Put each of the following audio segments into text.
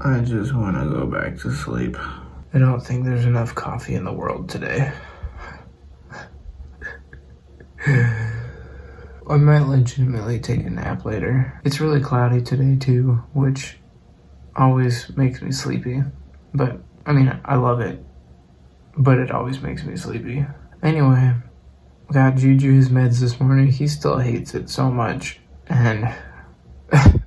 I just want to go back to sleep. I don't think there's enough coffee in the world today. I might legitimately take a nap later. It's really cloudy today too, which always makes me sleepy. But, I mean, I love it, but it always makes me sleepy. Anyway, got JuJu his meds this morning. He still hates it so much, and I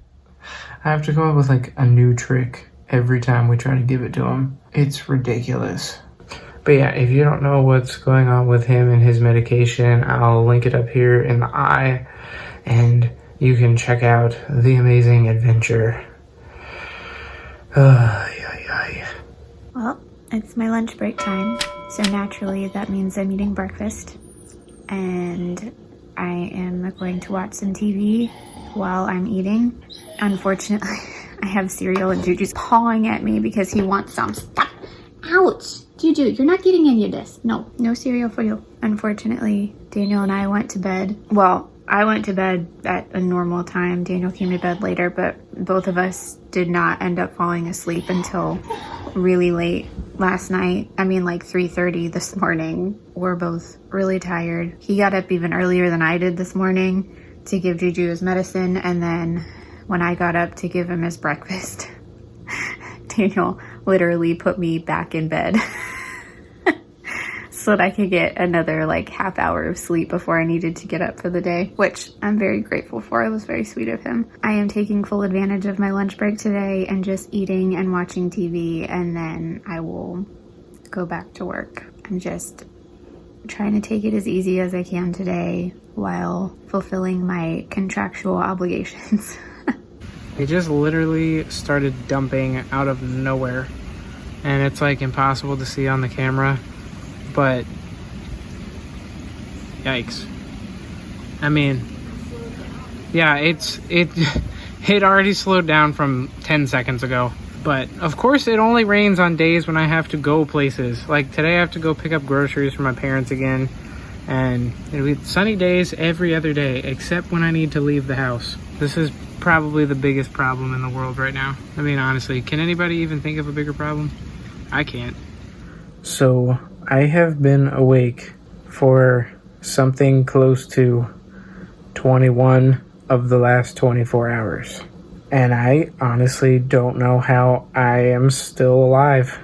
have to come up with like a new trick every time we try to give it to him. It's ridiculous. But yeah, if you don't know what's going on with him and his medication, I'll link it up here in the eye, and you can check out the amazing adventure. Well, it's my lunch break time, so naturally that means I'm eating breakfast, and I am going to watch some TV while I'm eating. Unfortunately, I have cereal and JuJu's pawing at me because he wants some. Stop! Ouch! JuJu, you're not getting any of this. No cereal for you. Unfortunately, Daniel and I went to bed. Well, I went to bed at a normal time. Daniel came to bed later, but both of us did not end up falling asleep until really late last night. I mean, like 3:30 this morning. We're both really tired. He got up even earlier than I did this morning to give JuJu his medicine, and then when I got up to give him his breakfast, Daniel literally put me back in bed so that I could get another like half hour of sleep before I needed to get up for the day, which I'm very grateful for. It was very sweet of him. I am taking full advantage of my lunch break today and just eating and watching TV, and then I will go back to work. I'm just trying to take it as easy as I can today while fulfilling my contractual obligations. It just literally started dumping out of nowhere, and it's like impossible to see on the camera, but yikes. I mean, yeah, it already slowed down from 10 seconds ago, but of course it only rains on days when I have to go places. Like today I have to go pick up groceries for my parents again, and it'll be sunny days every other day except when I need to leave the house. This is probably the biggest problem in the world right now. I mean, honestly, can anybody even think of a bigger problem? I can't. So I have been awake for something close to 21 of the last 24 hours. And I honestly don't know how I am still alive.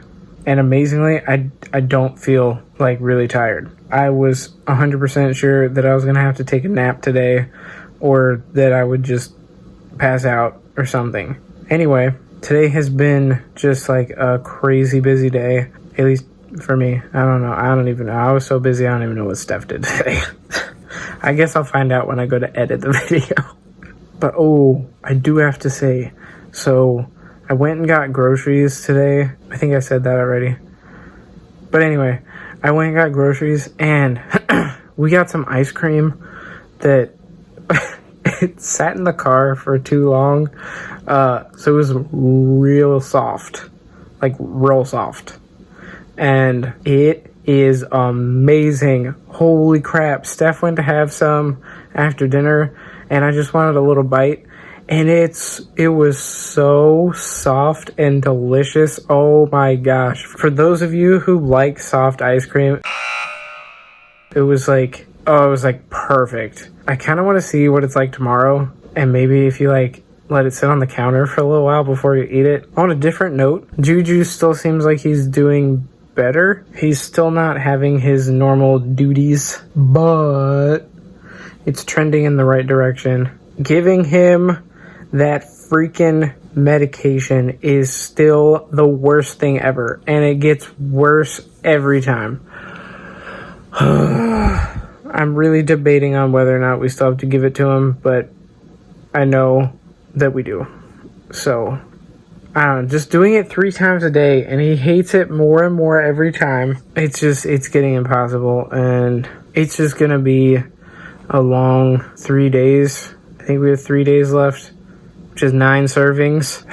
And amazingly, I don't feel like really tired. I was 100% sure that I was gonna have to take a nap today, or that I would just pass out or something. Anyway, today has been just like a crazy busy day, at least for me. I don't even know. I was so busy I don't even know what Steph did today. I guess I'll find out when I go to edit the video. But I do have to say, so I went and got groceries today. I think I said that already. But anyway, I went and got groceries, and we got some ice cream that it sat in the car for too long, so it was real soft, like real soft, and it is amazing. Holy crap. Steph went to have some after dinner, and I just wanted a little bite, and it was so soft and delicious. Oh my gosh. For those of you who like soft ice cream, it was like perfect. I kind of want to see what it's like tomorrow, and maybe if you like let it sit on the counter for a little while before you eat it. On a different note, JuJu still seems like he's doing better. He's still not having his normal duties, but it's trending in the right direction. Giving him that freaking medication is still the worst thing ever, and it gets worse every time. I'm really debating on whether or not we still have to give it to him, but I know that we do. So, I don't know, just doing it 3 times a day, and he hates it more and more every time. It's getting impossible, and it's just gonna be a long 3 days. I think we have 3 days left, which is 9 servings.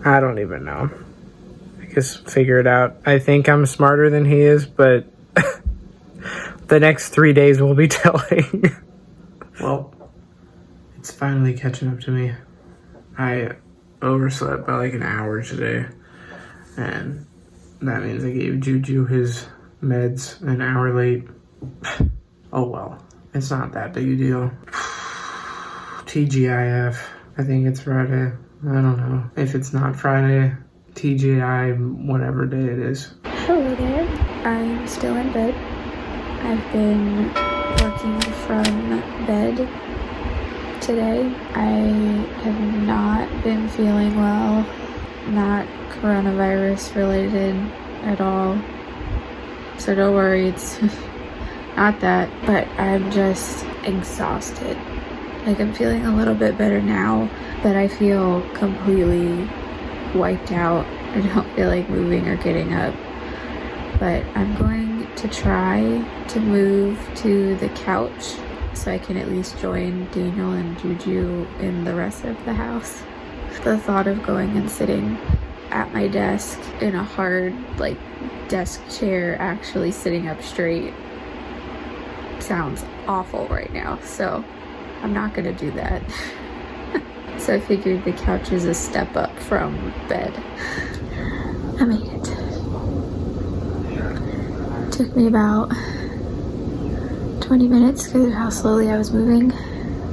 I don't even know. I guess figure it out. I think I'm smarter than he is, but the next 3 days will be telling. Well, it's finally catching up to me. I overslept by like an hour today. And that means I gave JuJu his meds an hour late. Oh well, it's not that big a deal. TGIF. I think it's Friday. I don't know. If it's not Friday, TGI, whatever day it is. Hello there. I'm still in bed. I've been working from bed today. I have not been feeling well. Not coronavirus related at all. So don't worry, it's not that. But I'm just exhausted. Like, I'm feeling a little bit better now, but I feel completely wiped out. I don't feel like moving or getting up. But I'm going to try to move to the couch so I can at least join Daniel and JuJu in the rest of the house. The thought of going and sitting at my desk in a hard, like, desk chair, actually sitting up straight, sounds awful right now. So I'm not gonna do that. So I figured the couch is a step up from bed. I made it. Took me about 20 minutes because of how slowly I was moving,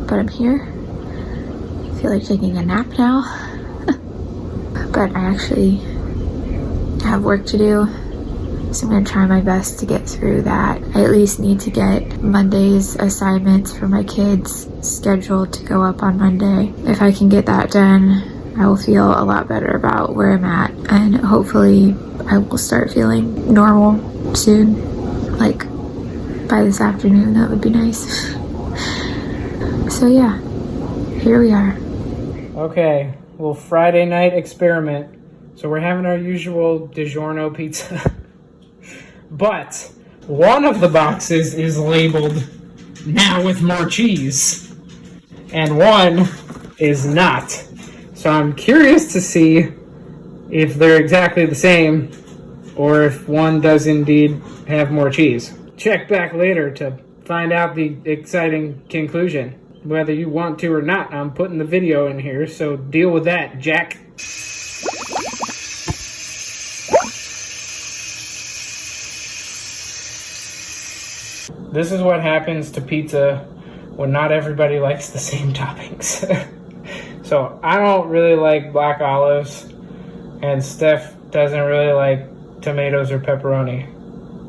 but I'm here. I feel like taking a nap now. But I actually have work to do, so I'm gonna try my best to get through that. I at least need to get Monday's assignments for my kids scheduled to go up on Monday. If I can get that done, I will feel a lot better about where I'm at, and hopefully I will start feeling normal soon, like by this afternoon. That would be nice. So yeah, here we are. Okay, well, Friday night experiment. So we're having our usual DiGiorno pizza. But one of the boxes is labeled now with more cheese, and one is not. So I'm curious to see if they're exactly the same or if one does indeed have more cheese. Check back later to find out the exciting conclusion. Whether you want to or not, I'm putting the video in here, so deal with that, Jack. This is what happens to pizza when not everybody likes the same toppings. So I don't really like black olives, and Steph doesn't really like tomatoes or pepperoni.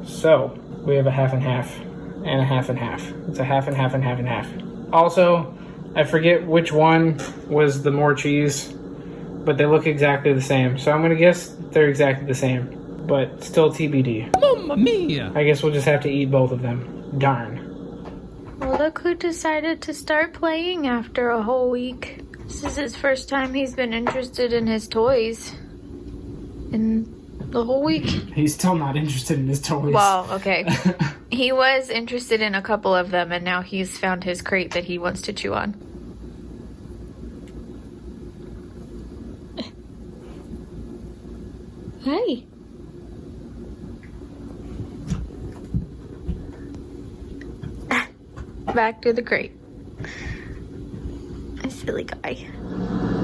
So we have a half and half and a half and half. It's a half and half and half and half. Also, I forget which one was the more cheese, but they look exactly the same. So I'm gonna guess they're exactly the same, but still TBD. Mamma mia! I guess we'll just have to eat both of them. Darn. Well, look who decided to start playing after a whole week. This is his first time he's been interested in his toys in the whole week. He's still not interested in his toys. Well, okay. He was interested in a couple of them, and now he's found his crate that he wants to chew on. Hi. Back to the crate. A silly guy.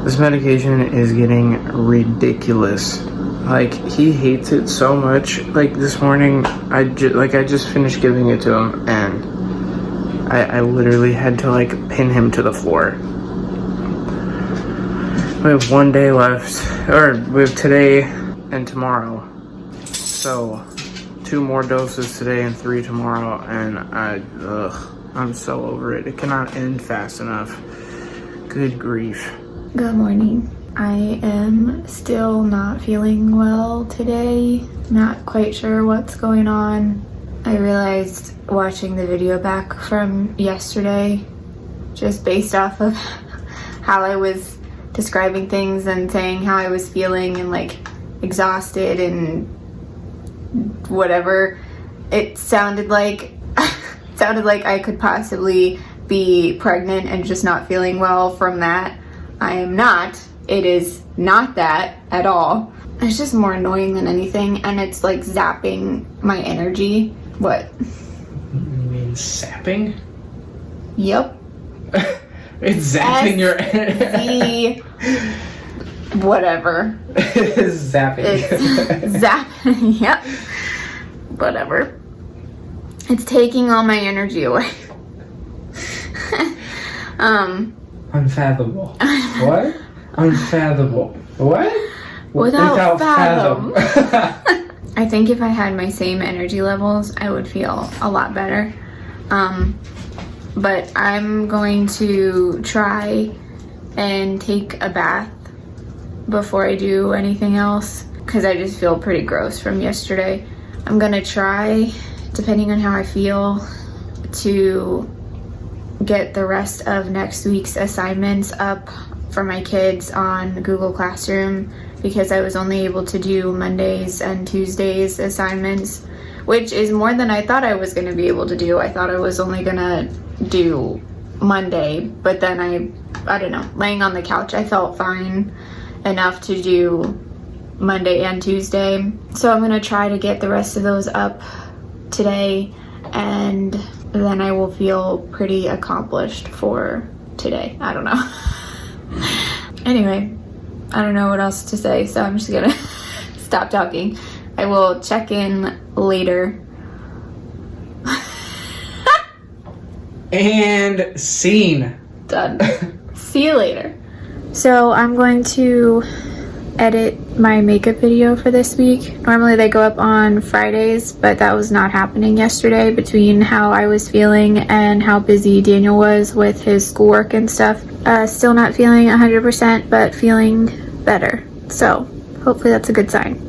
This medication is getting ridiculous. Like, he hates it so much. Like, this morning, I just finished giving it to him, and I literally had to, like, pin him to the floor. We have 1 day left, or we have today and tomorrow. So, 2 more doses today and 3 tomorrow, and I'm so over it. It cannot end fast enough. Good grief. Good morning. I am still not feeling well today. Not quite sure what's going on. I realized watching the video back from yesterday, just based off of how I was describing things and saying how I was feeling and like exhausted and whatever, it sounded like I could possibly be pregnant and just not feeling well from that. I am not. It is not that at all. It's just more annoying than anything, and it's like zapping my energy. What? You mean sapping? Yep. It's zapping your energy. Whatever. Zapping. It's zapping. Yep. Whatever. It's taking all my energy away. Unfathomable. What? Unfathomable. What? Without fathom. I think if I had my same energy levels, I would feel a lot better. But I'm going to try and take a bath before I do anything else because I just feel pretty gross from yesterday. I'm gonna try, depending on how I feel, to get the rest of next week's assignments up for my kids on Google Classroom because I was only able to do Mondays and Tuesdays assignments, which is more than I thought I was going to be able to do. I thought I was only going to do Monday, but then I don't know, laying on the couch, I felt fine enough to do Monday and Tuesday. So I'm going to try to get the rest of those up today, and then I will feel pretty accomplished for today. I don't know. Anyway, I don't know what else to say, so I'm just gonna stop talking. I will check in later. And scene. Done. See you later. So I'm going to edit my makeup video for this week. Normally they go up on Fridays, but that was not happening yesterday between how I was feeling and how busy Daniel was with his schoolwork and stuff. Still not feeling 100%, but feeling better. So hopefully that's a good sign.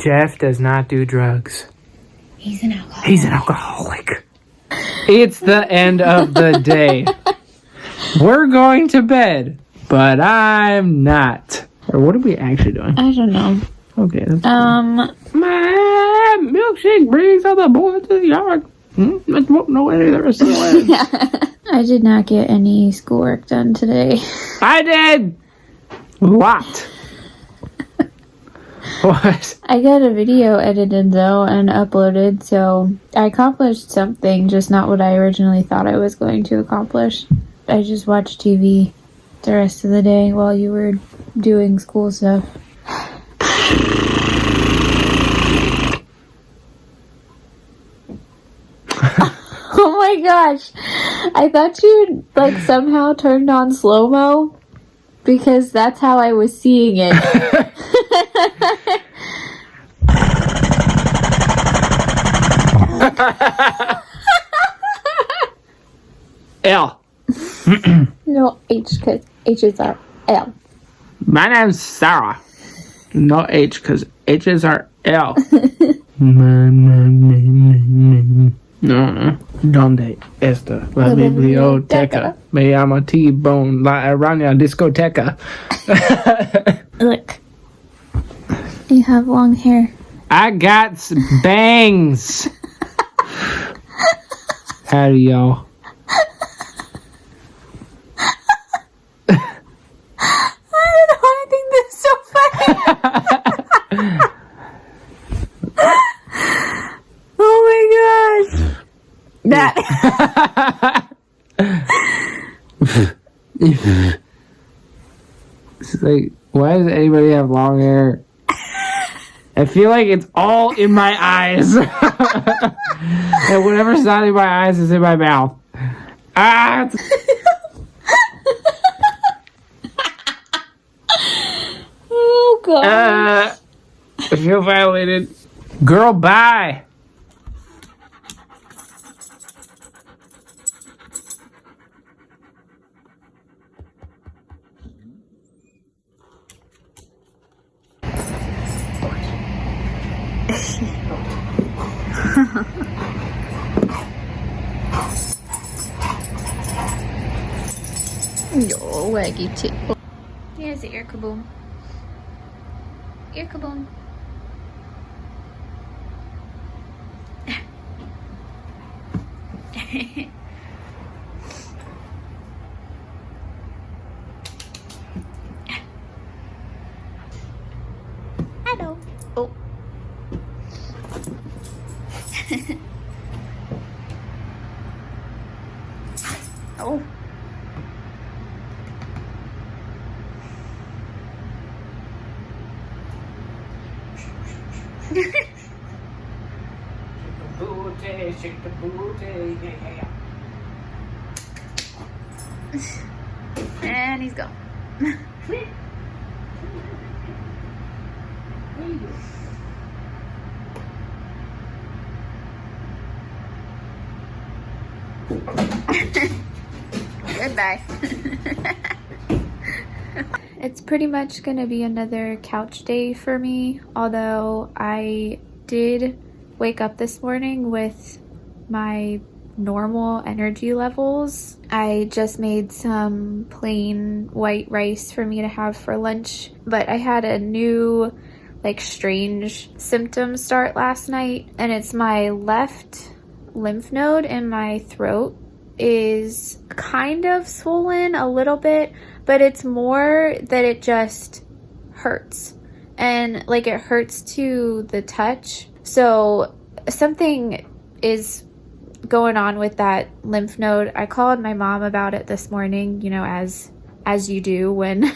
Jeff does not do drugs. He's an alcoholic. He's an alcoholic. It's the end of the day. We're going to bed, but I'm not. Or what are we actually doing? I don't know. Okay. My milkshake brings all the boys to the yard. I won't know any of the rest of the way. I did not get any schoolwork done today. I did. What? What? I got a video edited though and uploaded, so I accomplished something, just not what I originally thought I was going to accomplish. I just watched TV the rest of the day while you were doing school stuff. Oh my gosh. I thought you like somehow turned on slow-mo because that's how I was seeing it. L. No H, because H's are L. My name's Sarah. No H, because H's are L. Donde está la biblioteca? Me llamo T-Bone, la araña discoteca. Look. You have long hair. I got bangs. Howdy, y'all. I don't know. I think this is so funny. Oh my gosh. That. It's like, why does anybody have long hair? I feel like it's all in my eyes. And whatever's not in my eyes is in my mouth. Ah! Oh god. I feel violated. Girl, bye. Yo, waggy tip. Here's the ear kaboom. Ear kaboom. Hello. Oh. Shake the booty, yeah. And he's gone. Goodbye. It's pretty much gonna be another couch day for me, although I did wake up this morning with my normal energy levels. I just made some plain white rice for me to have for lunch, but I had a new strange symptom start last night, and it's my left lymph node in my throat is kind of swollen a little bit, but it's more that it just hurts, and it hurts to the touch. So something is going on with that lymph node. I called my mom about it this morning, as you do when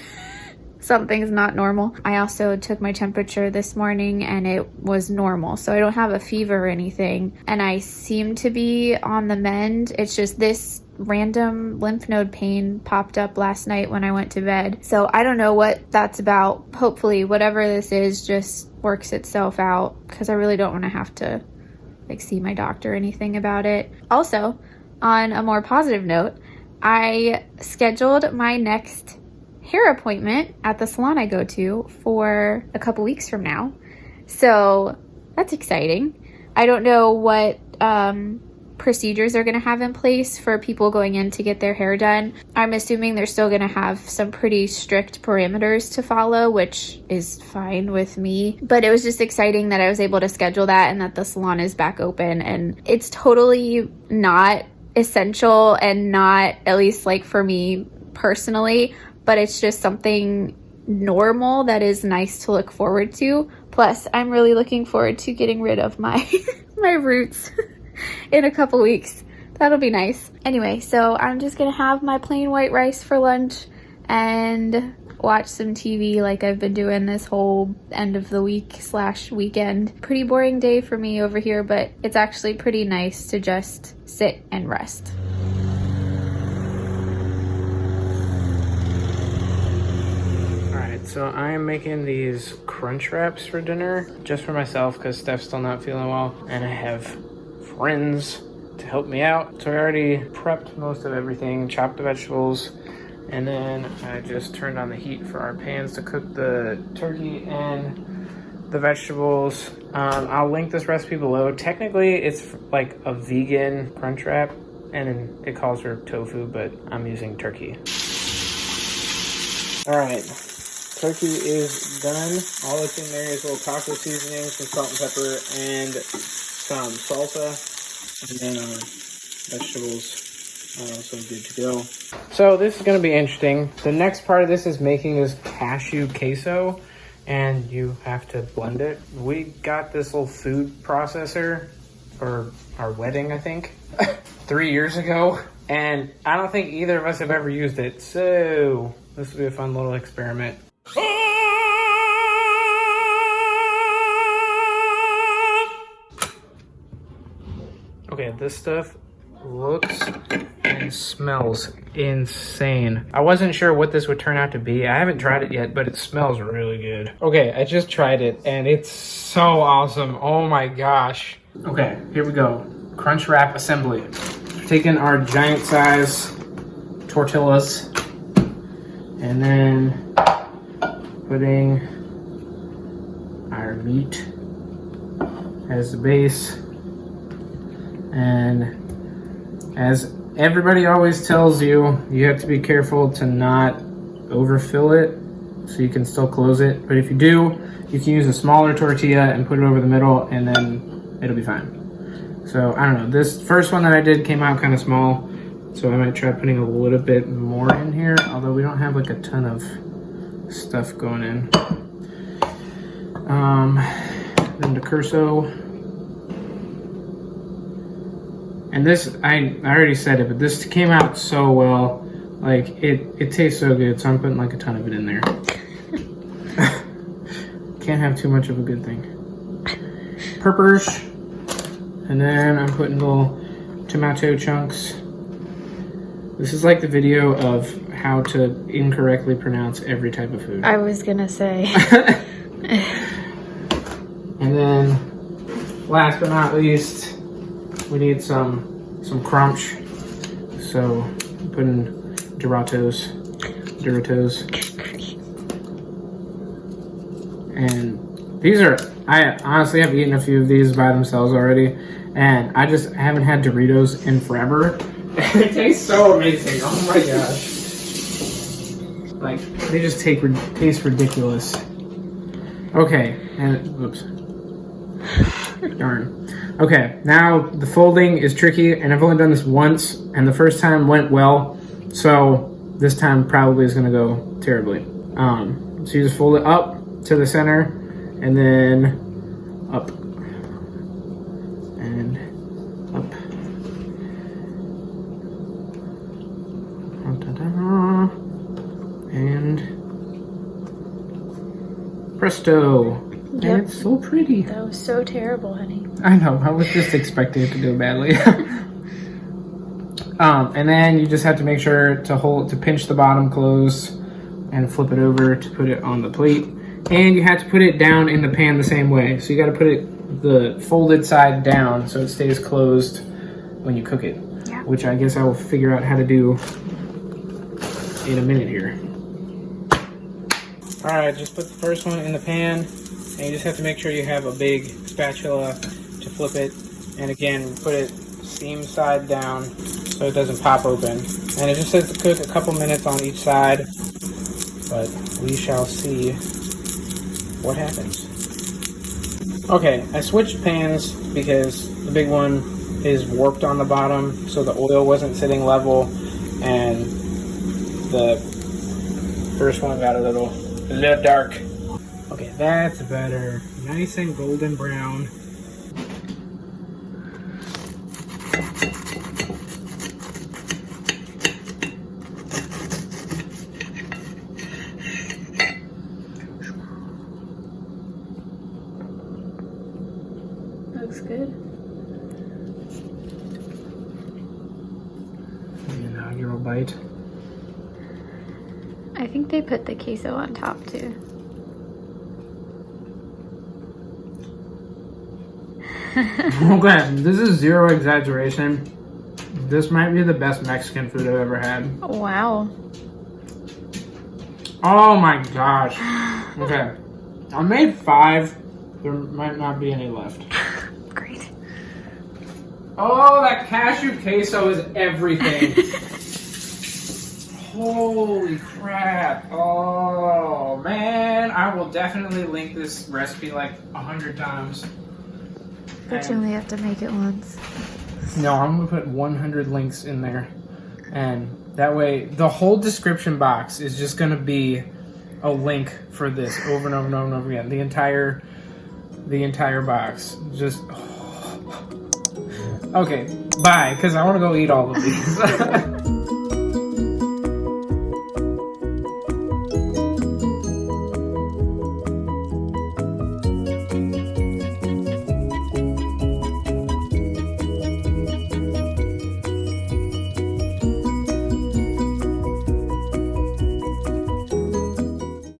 something's not normal. I also took my temperature this morning and it was normal, so I don't have a fever or anything, and I seem to be on the mend. It's just this random lymph node pain popped up last night when I went to bed, so I don't know what that's about. Hopefully whatever this is just works itself out, because I really don't want to have to see my doctor or anything about it. Also, on a more positive note, I scheduled my next hair appointment at the salon I go to for a couple weeks from now. So that's exciting. I don't know what procedures they're going to have in place for people going in to get their hair done. I'm assuming they're still going to have some pretty strict parameters to follow, which is fine with me. But it was just exciting that I was able to schedule that and that the salon is back open. And it's totally not essential, and not, at least for me personally, but it's just something normal that is nice to look forward to. Plus, I'm really looking forward to getting rid of my my roots in a couple weeks. That'll be nice. Anyway, so I'm just gonna have my plain white rice for lunch and watch some TV like I've been doing this whole end of the week / weekend. Pretty boring day for me over here, but it's actually pretty nice to just sit and rest. So I am making these Crunchwraps for dinner, just for myself because Steph's still not feeling well, and I have friends to help me out. So I already prepped most of everything, chopped the vegetables, and then I just turned on the heat for our pans to cook the turkey and the vegetables. I'll link this recipe below. Technically, it's like a vegan Crunchwrap, and it calls for tofu, but I'm using turkey. All right. Turkey is done. All that's in there is a little taco seasoning, some salt and pepper, and some salsa. And then our vegetables are also good to go. So this is going to be interesting. The next part of this is making this cashew queso, and you have to blend it. We got this little food processor for our wedding, I think, 3 years ago. And I don't think either of us have ever used it. So this will be a fun little experiment. Okay, this stuff looks and smells insane. I wasn't sure what this would turn out to be. I haven't tried it yet, but it smells really good. Okay, I just tried it and it's so awesome. Oh my gosh. Okay, here we go. Crunchwrap assembly. Taking our giant size tortillas and then putting our meat as the base. And as everybody always tells you, you have to be careful to not overfill it so you can still close it. But if you do, you can use a smaller tortilla and put it over the middle and then it'll be fine. So I don't know, this first one that I did came out kind of small, so I might try putting a little bit more in here, although we don't have like a ton of stuff going in. Then the curso. And this, I already said it, but this came out so well. Like, it tastes so good, so I'm putting like a ton of it in there. Can't have too much of a good thing. peppers. And then I'm putting little tomato chunks. This is like the video of how to incorrectly pronounce every type of food. I was gonna say. And then, last but not least, we need some crunch. So, I'm putting Doritos. And these are, I honestly have eaten a few of these by themselves already, and I just haven't had Doritos in forever. They taste so amazing. Oh my gosh. Like, they just taste ridiculous. Okay, and oops. Darn. Okay, now the folding is tricky, and I've only done this once, and the first time went well, so this time probably is gonna go terribly. So you just fold it up to the center, and then up, and up. And presto. Yep. And it's so pretty. That was so terrible, honey. I know, I was just expecting it to do badly. And then you just have to make sure to pinch the bottom closed and flip it over to put it on the plate. And you have to put it down in the pan the same way. So you got to put it the folded side down so it stays closed when you cook it. Yeah. Which I guess I will figure out how to do in a minute here. All right, just put the first one in the pan, and you just have to make sure you have a big spatula to flip it. And again, put it seam side down so it doesn't pop open. And it just says to cook a couple minutes on each side, but we shall see what happens. Okay, I switched pans because the big one is warped on the bottom, so the oil wasn't sitting level, and the first one got a little dark. Okay, that's better. Nice and golden brown. Looks good. Inaugural bite. I think they put the queso on top too. Okay, this is zero exaggeration. This might be the best Mexican food I've ever had. Wow. Oh my gosh. Okay, I made 5. There might not be any left. Great. Oh, that cashew queso is everything. Holy crap. Oh man, I will definitely link this recipe like 100 times. But you only have to make it once. No, I'm gonna put 100 links in there, and that way the whole description box is just gonna be a link for this over and over and over and over again. The entire box. Just okay, bye, because I want to go eat all of these.